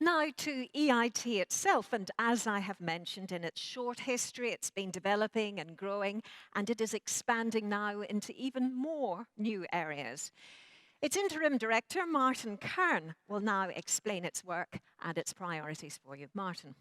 Now to EIT itself, and as I have mentioned in its short history, it's been developing and growing, and it is expanding now into even more new areas. Its Interim Director, Martin Kern, will now explain its work and its priorities for you. Martin.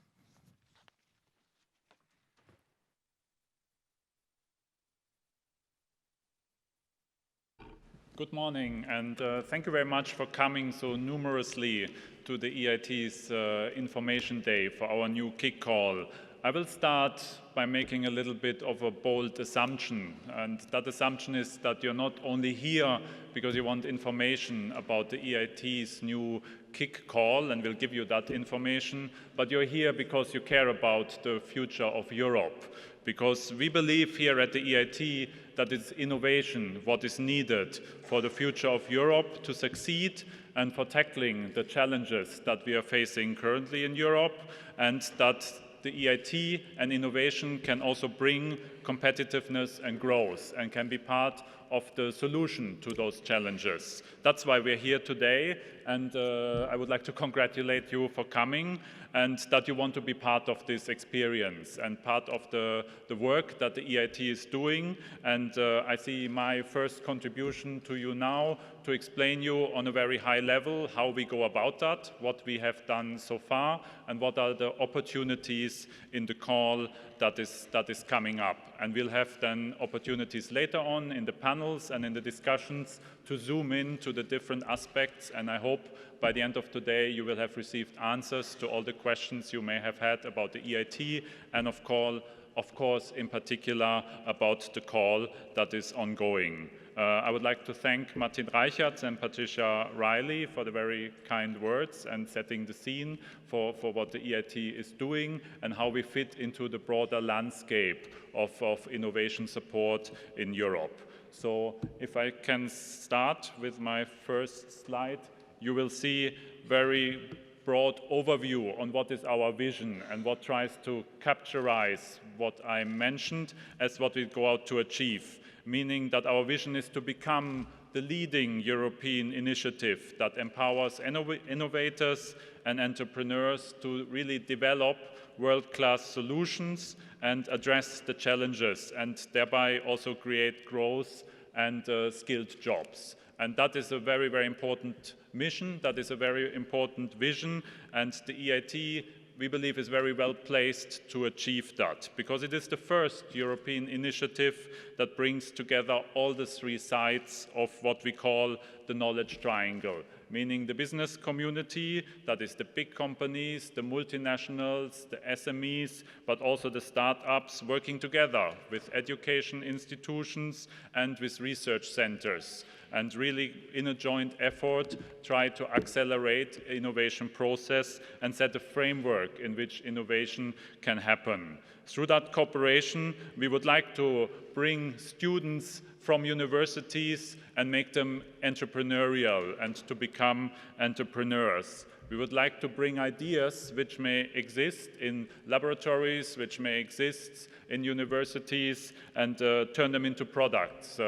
Good morning, and thank you very much for coming so numerously to the EIT's Information Day for our new KIC Call. I will start by making a little bit of a bold assumption, and that assumption is that you're not only here because you want information about the EIT's new KIC Call, and we'll give you that information, but you're here because you care about the future of Europe. Because we believe here at the EIT that it's innovation what is needed for the future of Europe to succeed and for tackling the challenges that we are facing currently in Europe, and that the EIT and innovation can also bring competitiveness and growth and can be part of the solution to those challenges. That's why we're here today, and I would like to congratulate you for coming and that you want to be part of this experience and part of the work that the EIT is doing. And I see my first contribution to you now to explain you on a very high level how we go about that, what we have done so far, and what are the opportunities in the call that is coming up. And we'll have then opportunities later on in the panels and in the discussions to zoom in to the different aspects, and I hope by the end of today you will have received answers to all the questions you may have had about the EIT and of course in particular about the call that is ongoing. I would like to thank Martin Reichertz and Patricia Riley for the very kind words and setting the scene for what the EIT is doing and how we fit into the broader landscape of innovation support in Europe. So if I can start with my first slide, you will see very broad overview on what is our vision and what tries to capturize what I mentioned as what we go out to achieve, meaning that our vision is to become the leading European initiative that empowers innovators and entrepreneurs to really develop world-class solutions and address the challenges and thereby also create growth and skilled jobs. And that is a very, very important mission, that is a very important vision, and the EIT, we believe, is very well placed to achieve that, because it is the first European initiative that brings together all the three sides of what we call the knowledge triangle, meaning the business community, that is the big companies, the multinationals, the SMEs, but also the startups working together with education institutions and with research centers, and really in a joint effort try to accelerate innovation process and set a framework in which innovation can happen. Through that cooperation, we would like to bring students from universities and make them entrepreneurial and to become entrepreneurs. We would like to bring ideas which may exist in laboratories, which may exist in universities, and turn them into products,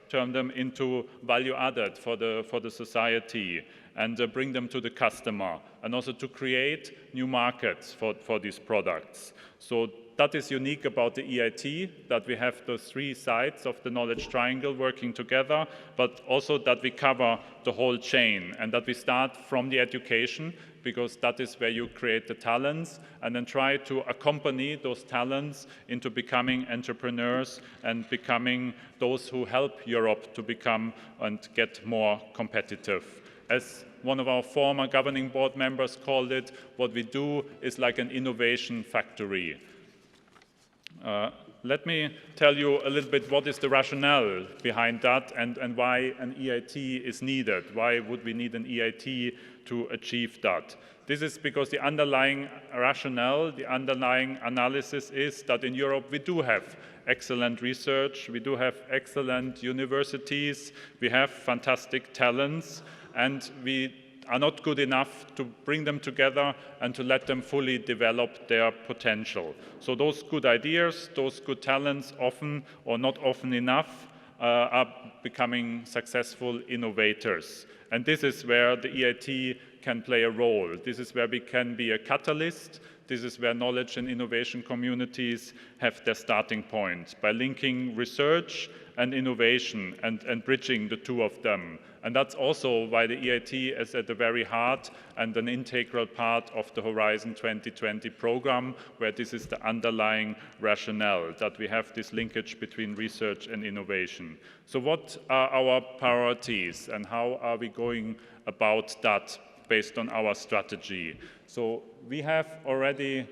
turn them into value added for the society, and bring them to the customer, and also to create new markets for these products. So that is unique about the EIT, that we have the three sides of the knowledge triangle working together, but also that we cover the whole chain and that we start from the education, because that is where you create the talents, and then try to accompany those talents into becoming entrepreneurs and becoming those who help Europe to become and get more competitive. As one of our former governing board members called it, what we do is like an innovation factory. Let me tell you a little bit what is the rationale behind that and why an EIT is needed. Why would we need an EIT to achieve that? This is because the underlying rationale, the underlying analysis is that in Europe we do have excellent research, we do have excellent universities, we have fantastic talents, and we are not good enough to bring them together and to let them fully develop their potential. So those good ideas, those good talents often or not often enough are becoming successful innovators. And this is where the EIT can play a role. This is where we can be a catalyst. This is where knowledge and innovation communities have their starting point, by linking research and innovation and bridging the two of them. And that's also why the EIT is at the very heart and an integral part of the Horizon 2020 program, where this is the underlying rationale, that we have this linkage between research and innovation. So what are our priorities and how are we going about that based on our strategy? So we have already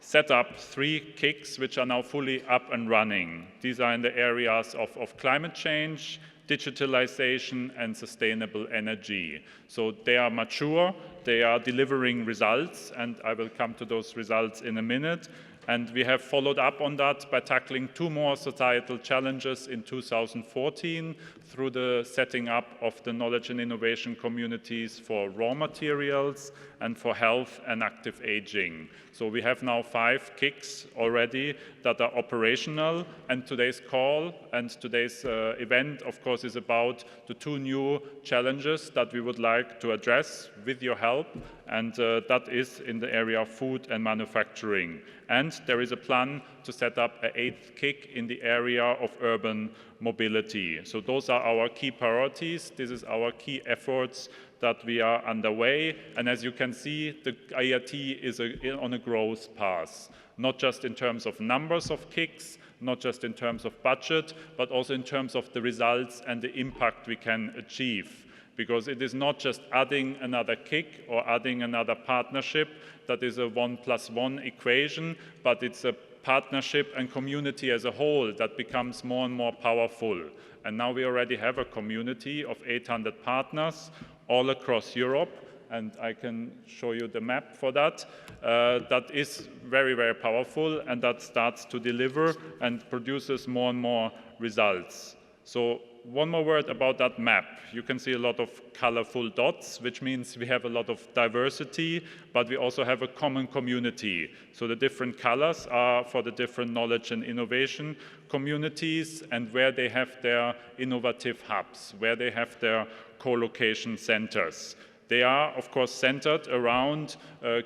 set up 3 KICs which are now fully up and running. These are in the areas of climate change, digitalization, and sustainable energy. So they are mature, they are delivering results, and I will come to those results in a minute. And we have followed up on that by tackling 2 more societal challenges in 2014 through the setting up of the knowledge and innovation communities for raw materials and for health and active aging. So we have now 5 KICs already that are operational, and today's call and today's event, of course, is about the 2 new challenges that we would like to address with your help, and that is in the area of food and manufacturing. And there is a plan to set up an 8th KIC in the area of urban mobility. So those are our key priorities. This is our key efforts that we are underway. And as you can see, the EIT is on a growth path, not just in terms of numbers of KICs, not just in terms of budget, but also in terms of the results and the impact we can achieve. Because it is not just adding another KIC or adding another partnership that is a 1 + 1 equation, but it's a partnership and community as a whole that becomes more and more powerful. And now we already have a community of 800 partners all across Europe, and I can show you the map for that. That is very, very powerful, and that starts to deliver and produces more and more results. So one more word about that map. You can see a lot of colorful dots, which means we have a lot of diversity, but we also have a common community. So the different colors are for the different knowledge and innovation communities and where they have their innovative hubs, where they have their co-location centers. They are, of course, centered around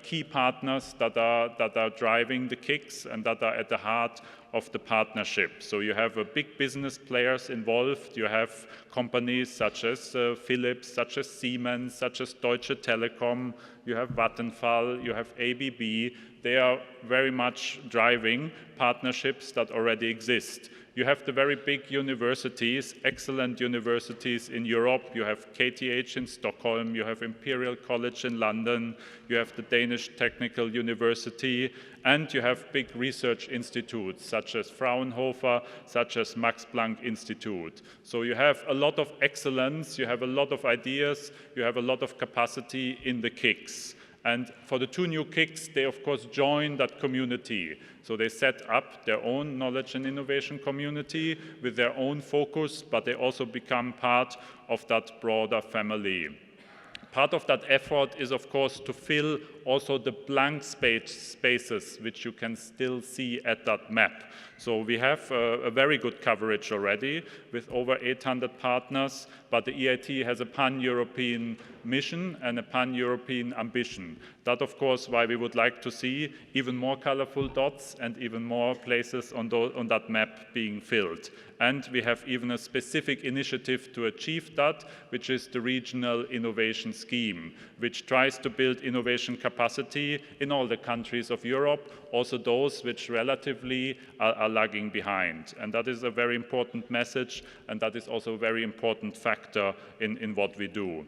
key partners that are driving the KICs and that are at the heart of the partnership. So you have big business players involved. You have companies such as Philips, such as Siemens, such as Deutsche Telekom. You have Vattenfall, you have ABB. They are very much driving partnerships that already exist. You have the very big universities, excellent universities in Europe. You have KTH in Stockholm, you have Imperial College in London, you have the Danish Technical University, and you have big research institutes such as Fraunhofer, such as Max Planck Institute. So you have a lot of excellence, you have a lot of ideas, you have a lot of capacity in the KICs. And for the 2 new KICs, they of course join that community. So they set up their own knowledge and innovation community with their own focus, but they also become part of that broader family. Part of that effort is, of course, to fill also the blank spaces which you can still see at that map. So we have a very good coverage already with over 800 partners, but the EIT has a pan-European mission and a pan-European ambition. That, of course, why we would like to see even more colorful dots and even more places on that map being filled. And we have even a specific initiative to achieve that, which is the Regional Innovation Scheme, which tries to build innovation capacity in all the countries of Europe, also those which relatively are lagging behind. And that is a very important message, and that is also a very important factor in what we do.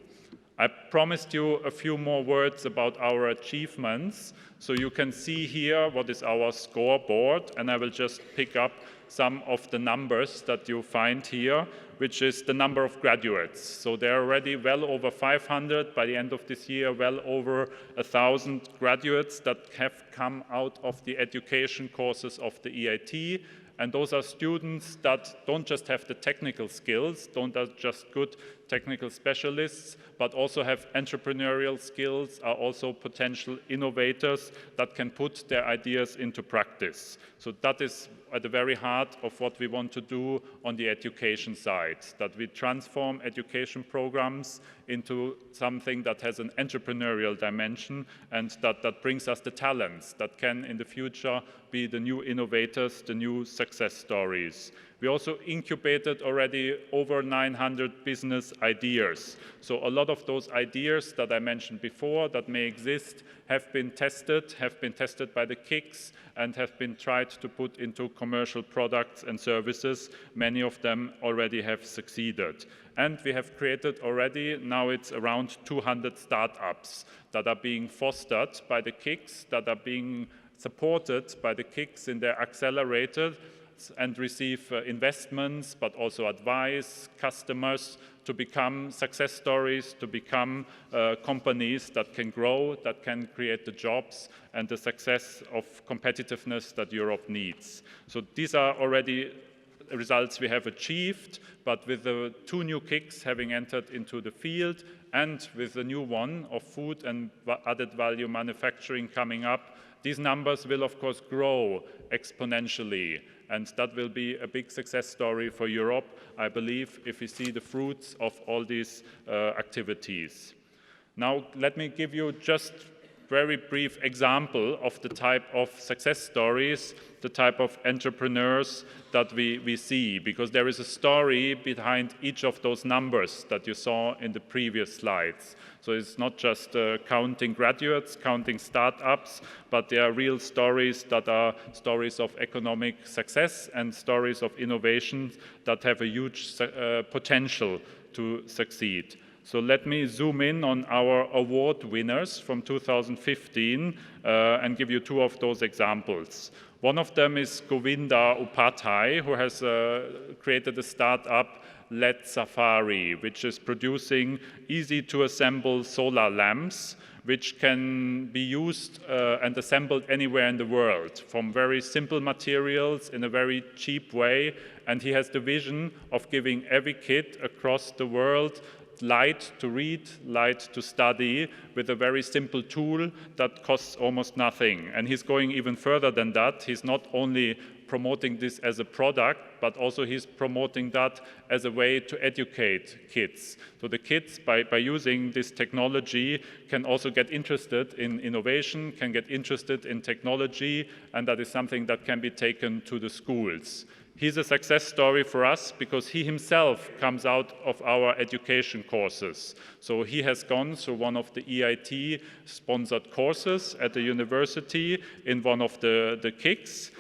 I promised you a few more words about our achievements. So you can see here what is our scoreboard, and I will just pick up some of the numbers that you find here, which is the number of graduates. So there are already well over 500 by the end of this year, well over 1,000 graduates that have come out of the education courses of the EIT. And those are students that don't just have the technical skills, don't are just good technical specialists, but also have entrepreneurial skills, are also potential innovators that can put their ideas into practice. So that is at the very heart of what we want to do on the education side, that we transform education programs into something that has an entrepreneurial dimension and that brings us the talents that can in the future be the new innovators, the new success stories. We also incubated already over 900 business ideas. So a lot of those ideas that I mentioned before that may exist have been tested by the KICs and have been tried to put into commercial products and services. Many of them already have succeeded. And we have created already, now it's around 200 startups that are being fostered by the KICs, that are being supported by the KICs in their accelerator and receive investments, but also advice, customers, to become success stories, to become companies that can grow, that can create the jobs and the success of competitiveness that Europe needs. So these are already results we have achieved, but with the 2 new KICs having entered into the field and with the new one of food and added value manufacturing coming up, these numbers will of course grow exponentially. And that will be a big success story for Europe, I believe, if we see the fruits of all these activities. Now, let me give you just very brief example of the type of success stories, the type of entrepreneurs that we see, because there is a story behind each of those numbers that you saw in the previous slides. So it's not just counting graduates, counting startups, but there are real stories that are stories of economic success and stories of innovation that have a huge potential to succeed. So let me zoom in on our award winners from 2015 and give you 2 of those examples. One of them is Govinda Upadhyay, who has created a startup, LED Safari, which is producing easy-to-assemble solar lamps, which can be used and assembled anywhere in the world from very simple materials in a very cheap way. And he has the vision of giving every kid across the world light to read, light to study, with a very simple tool that costs almost nothing. And he's going even further than that. He's not only promoting this as a product, but also he's promoting that as a way to educate kids. So the kids, by using this technology, can also get interested in innovation, can get interested in technology, and that is something that can be taken to the schools. He's a success story for us because he himself comes out of our education courses. So he has gone through one of the EIT-sponsored courses at the university in one of the KICs,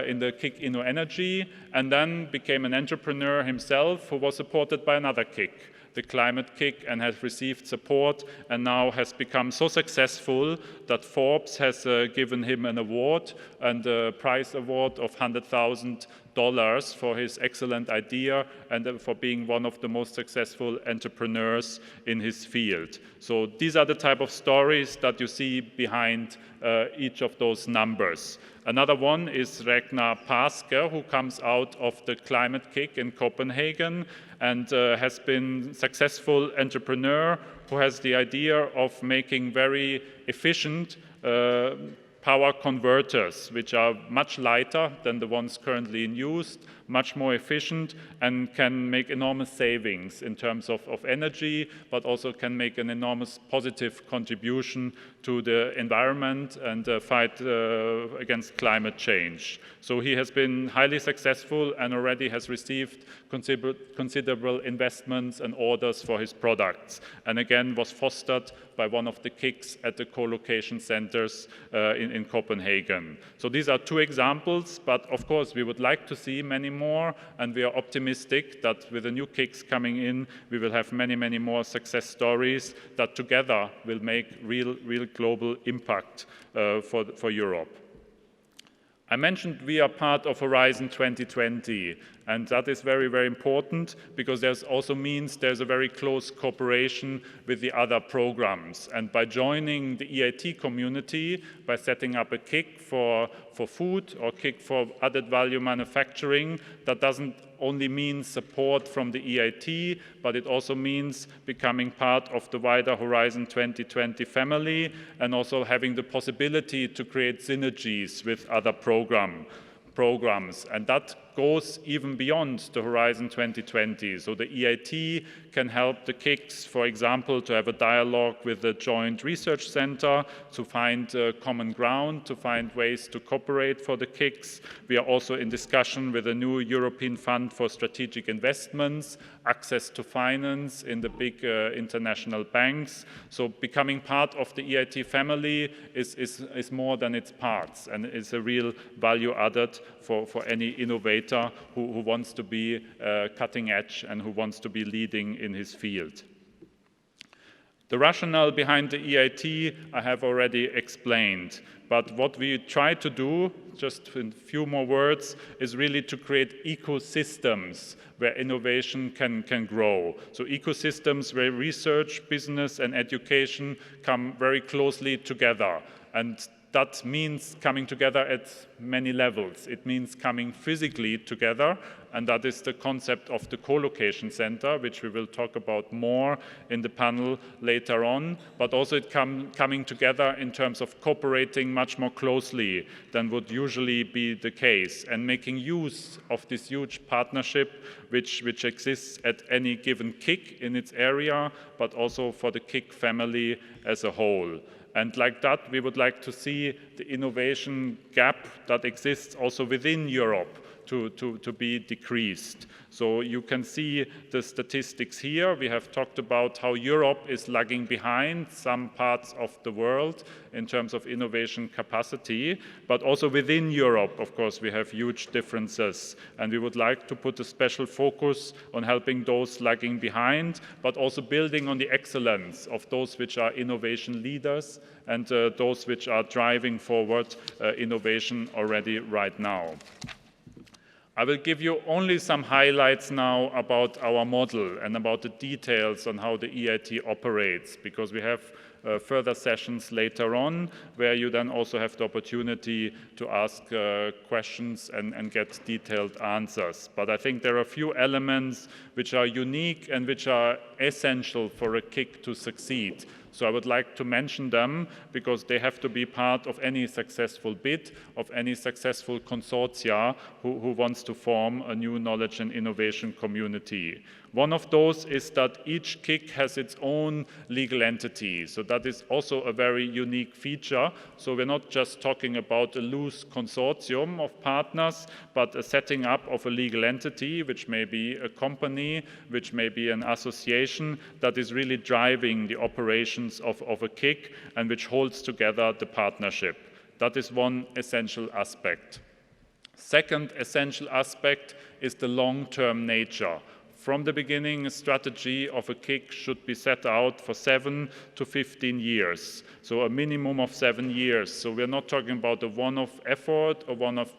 in the KIC InnoEnergy, and then became an entrepreneur himself who was supported by another KIC, the Climate KIC, and has received support and now has become so successful that Forbes has given him an award, and a prize award of $100,000 for his excellent idea and for being one of the most successful entrepreneurs in his field. So these are the type of stories that you see behind each of those numbers. Another one is Ragnar Paske, who comes out of the Climate KIC in Copenhagen and has been successful entrepreneur who has the idea of making very efficient power converters, which are much lighter than the ones currently in use, much more efficient, and can make enormous savings in terms of energy, but also can make an enormous positive contribution to the environment and fight against climate change. So he has been highly successful and already has received considerable investments and orders for his products, and again was fostered by one of the KICs at the co-location centers in Copenhagen. So these are 2 examples, but of course we would like to see many more, and we are optimistic that with the new KICs coming in, we will have many, many more success stories that together will make real global impact for Europe. I mentioned we are part of Horizon 2020, And that is very, very important because there's also means there's a very close cooperation with the other programs. And by joining the EIT community, by setting up a KIC for food or KIC for added value manufacturing, that doesn't only mean support from the EIT, but it also means becoming part of the wider Horizon 2020 family and also having the possibility to create synergies with other programs. And that goes even beyond the Horizon 2020. So the EIT can help the KICs, for example, to have a dialogue with the Joint Research Center, to find common ground, to find ways to cooperate for the KICs. We are also in discussion with a new European Fund for Strategic Investments, access to finance in the big international banks. So becoming part of the EIT family is more than its parts, and is a real value added for any innovator who wants to be cutting edge and who wants to be leading in his field. The rationale behind the EIT I have already explained, but what we try to do, just in a few more words, is really to create ecosystems where innovation can grow. So ecosystems where research, business, and education come very closely together. And that means coming together at many levels. It means coming physically together, and that is the concept of the co-location center, which we will talk about more in the panel later on, but also it coming together in terms of cooperating much more closely than would usually be the case, and making use of this huge partnership which exists at any given KIC in its area, but also for the KIC family as a whole. And like that, we would like to see the innovation gap that exists also within Europe to be decreased. So you can see the statistics here. We have talked about how Europe is lagging behind some parts of the world in terms of innovation capacity, but also within Europe, of course, we have huge differences. And we would like to put a special focus on helping those lagging behind, but also building on the excellence of those which are innovation leaders and those which are driving forward innovation already right now. I will give you only some highlights now about our model and about the details on how the EIT operates, because we have further sessions later on where you then also have the opportunity to ask questions and get detailed answers. But I think there are a few elements which are unique and which are essential for a KIC to succeed. So I would like to mention them because they have to be part of any successful bid, of any successful consortia who wants to form a new knowledge and innovation community. One of those is that each KIC has its own legal entity. So that is also a very unique feature. So we're not just talking about a loose consortium of partners, but a setting up of a legal entity, which may be a company, which may be an association that is really driving the operations of a KIC and which holds together the partnership. That is one essential aspect. Second essential aspect is the long-term nature. From the beginning, a strategy of a KIC should be set out for 7 to 15 years, so a minimum of 7 years. So we're not talking about a one-off effort or one-off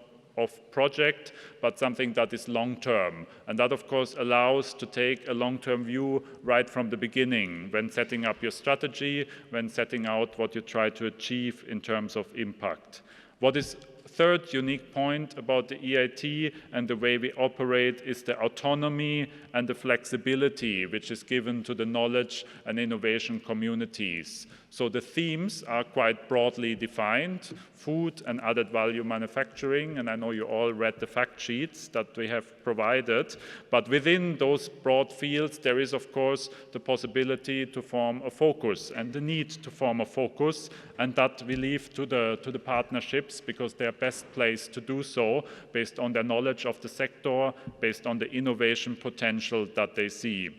project, but something that is long-term. And that, of course, allows to take a long-term view right from the beginning when setting up your strategy, when setting out what you try to achieve in terms of impact. What is third unique point about the EIT and the way we operate is the autonomy and the flexibility which is given to the knowledge and innovation communities. So the themes are quite broadly defined: food and added value manufacturing, and I know you all read the fact sheets that we have provided, but within those broad fields there is of course the possibility to form a focus and the need to form a focus, and that we leave to the partnerships because they are best placed to do so based on their knowledge of the sector, based on the innovation potential that they see.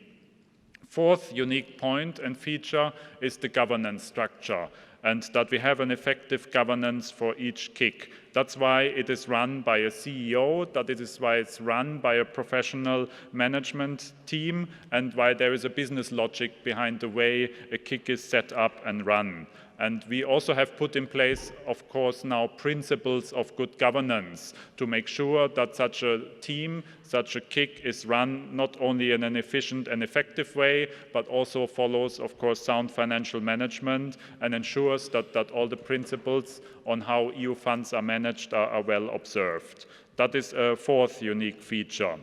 Fourth unique point and feature is the governance structure, and that we have an effective governance for each KIC. That's why it is run by a CEO, that it is why it's run by a professional management team, and why there is a business logic behind the way a KIC is set up and run. And we also have put in place, of course, now principles of good governance to make sure that such a team, such a KIC is run not only in an efficient and effective way, but also follows, of course, sound financial management and ensures that all the principles on how EU funds are managed are well observed. That is a fourth unique feature.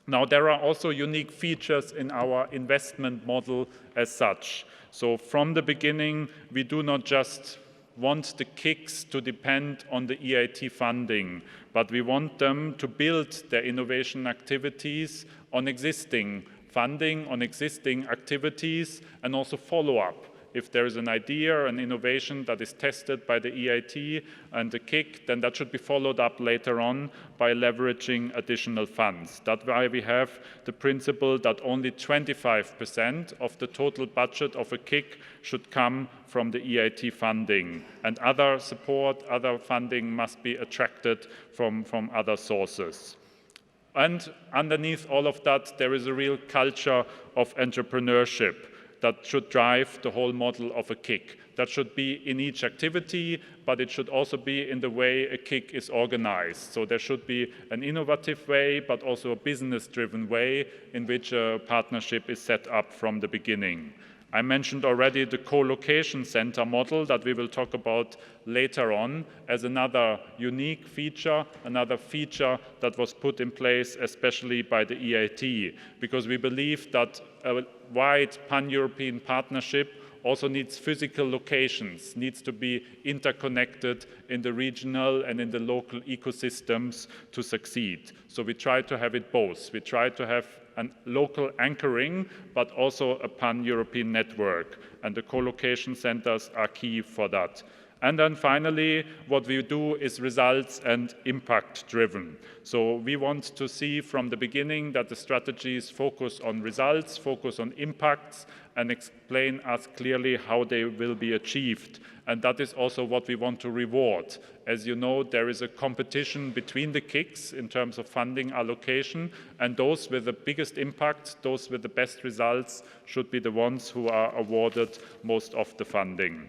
Now, there are also unique features in our investment model as such. So from the beginning, we do not just want the KICs to depend on the EIT funding, but we want them to build their innovation activities on existing funding, on existing activities, and also follow up. If there is an idea, an innovation that is tested by the EIT and the KIC, then that should be followed up later on by leveraging additional funds. That's why we have the principle that only 25% of the total budget of a KIC should come from the EIT funding. And other support, other funding must be attracted from other sources. And underneath all of that, there is a real culture of entrepreneurship that should drive the whole model of a KIC. That should be in each activity, but it should also be in the way a KIC is organized. So there should be an innovative way, but also a business-driven way in which a partnership is set up from the beginning. I mentioned already the co-location center model that we will talk about later on as another unique feature, another feature that was put in place especially by the EIT, because we believe that a wide pan-European partnership also needs physical locations, needs to be interconnected in the regional and in the local ecosystems to succeed. So we try to have it both. We try to have a local anchoring, but also a pan-European network. And the co-location centers are key for that. And then finally, what we do is results and impact driven. So we want to see from the beginning that the strategies focus on results, focus on impacts, and explain us clearly how they will be achieved. And that is also what we want to reward. As you know, there is a competition between the KICs in terms of funding allocation, and those with the biggest impact, those with the best results, should be the ones who are awarded most of the funding.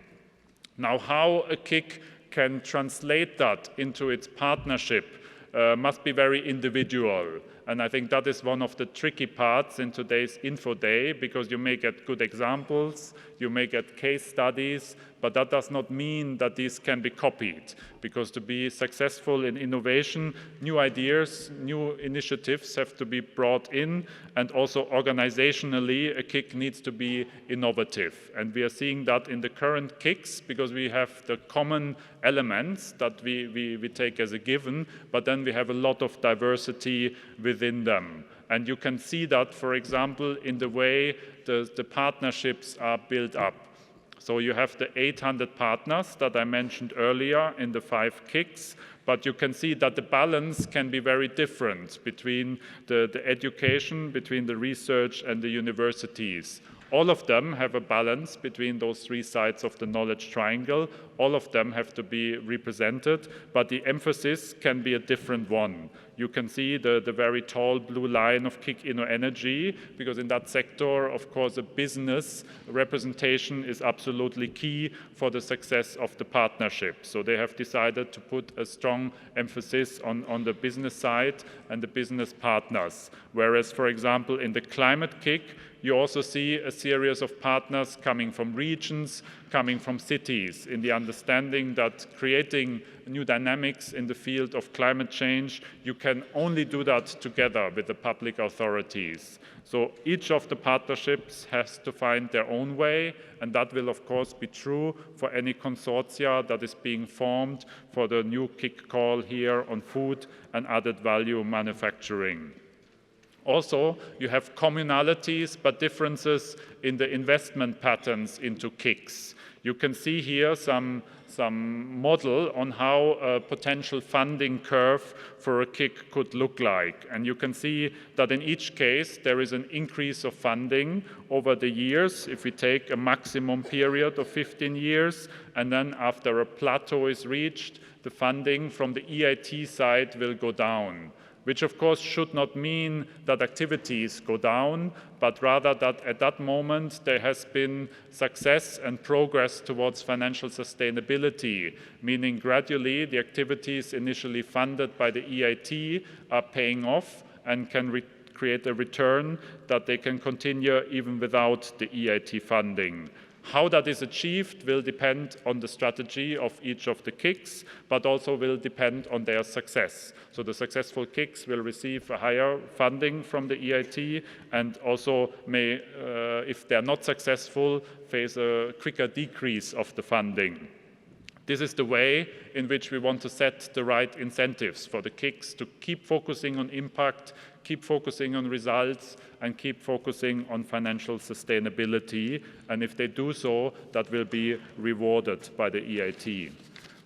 Now, how a KIC can translate that into its partnership must be very individual. And I think that is one of the tricky parts in today's Info Day, because you may get good examples, you may get case studies, but that does not mean that these can be copied. Because to be successful in innovation, new ideas, new initiatives have to be brought in, and also organizationally, a KIC needs to be innovative. And we are seeing that in the current KICs, because we have the common elements that we take as a given, but then we have a lot of diversity within them. And you can see that, for example, in the way the partnerships are built up. So you have the 800 partners that I mentioned earlier in the 5 KICs, but you can see that the balance can be very different between the education, between the research and the universities. All of them have a balance between those 3 sides of the knowledge triangle. All of them have to be represented, but the emphasis can be a different one. You can see the very tall blue line of KIC InnoEnergy, because in that sector, of course, a business representation is absolutely key for the success of the partnership. So they have decided to put a strong emphasis on the business side and the business partners. Whereas, for example, in the climate KIC, you also see a series of partners coming from regions, coming from cities, in the understanding that creating new dynamics in the field of climate change, you can only do that together with the public authorities. So each of the partnerships has to find their own way, and that will of course be true for any consortia that is being formed for the new KIC call here on food and added value manufacturing. Also, you have communalities, but differences in the investment patterns into KICs. You can see here some model on how a potential funding curve for a KIC could look like. And you can see that in each case, there is an increase of funding over the years. If we take a maximum period of 15 years, and then after a plateau is reached, the funding from the EIT side will go down. which of course should not mean that activities go down, but rather that at that moment there has been success and progress towards financial sustainability, meaning gradually the activities initially funded by the EIT are paying off and can create a return that they can continue even without the EIT funding. How that is achieved will depend on the strategy of each of the KICs, but also will depend on their success. So the successful KICs will receive a higher funding from the EIT and also may, if they're not successful, face a quicker decrease of the funding. This is the way in which we want to set the right incentives for the KICs to keep focusing on impact, keep focusing on results, and keep focusing on financial sustainability. And if they do so, that will be rewarded by the EIT.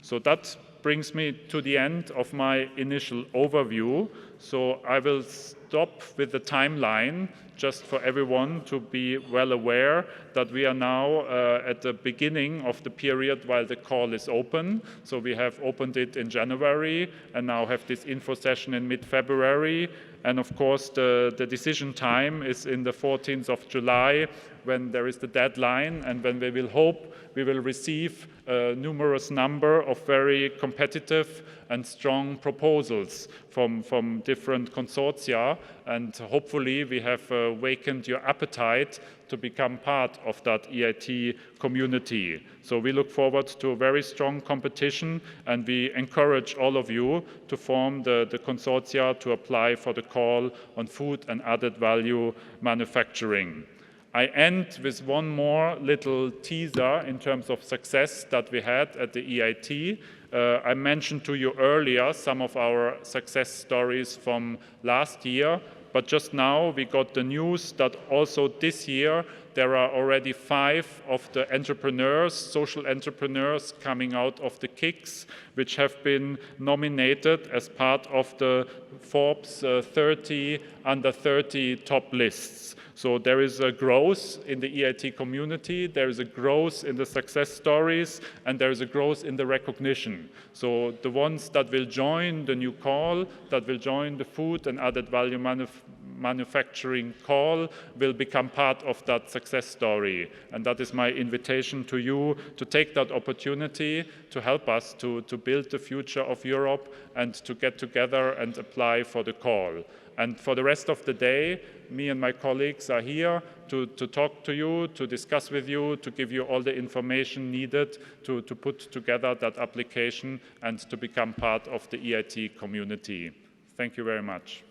So that brings me to the end of my initial overview. So I will stop with the timeline just for everyone to be well aware that we are now at the beginning of the period while the call is open. So we have opened it in January and now have this info session in mid-February. And of course, the decision time is in the 14th of July when there is the deadline and when we will hope we will receive a numerous number of very competitive and strong proposals from different consortia. And hopefully we have awakened your appetite to become part of that EIT community. So we look forward to a very strong competition, and we encourage all of you to form the consortia to apply for the call on food and added value manufacturing. I end with one more little teaser in terms of success that we had at the EIT. I mentioned to you earlier some of our success stories from last year, but just now we got the news that also this year there are already 5 of the entrepreneurs, social entrepreneurs coming out of the KICs, which have been nominated as part of the Forbes 30 under 30 top lists. So there is a growth in the EIT community, there is a growth in the success stories, and there is a growth in the recognition. So the ones that will join the new call, that will join the food and added value manufacturing call, will become part of that success story. And that is my invitation to you to take that opportunity to help us to build the future of Europe and to get together and apply for the call. And for the rest of the day, me and my colleagues are here to talk to you, to discuss with you, to give you all the information needed to put together that application and to become part of the EIT community. Thank you very much.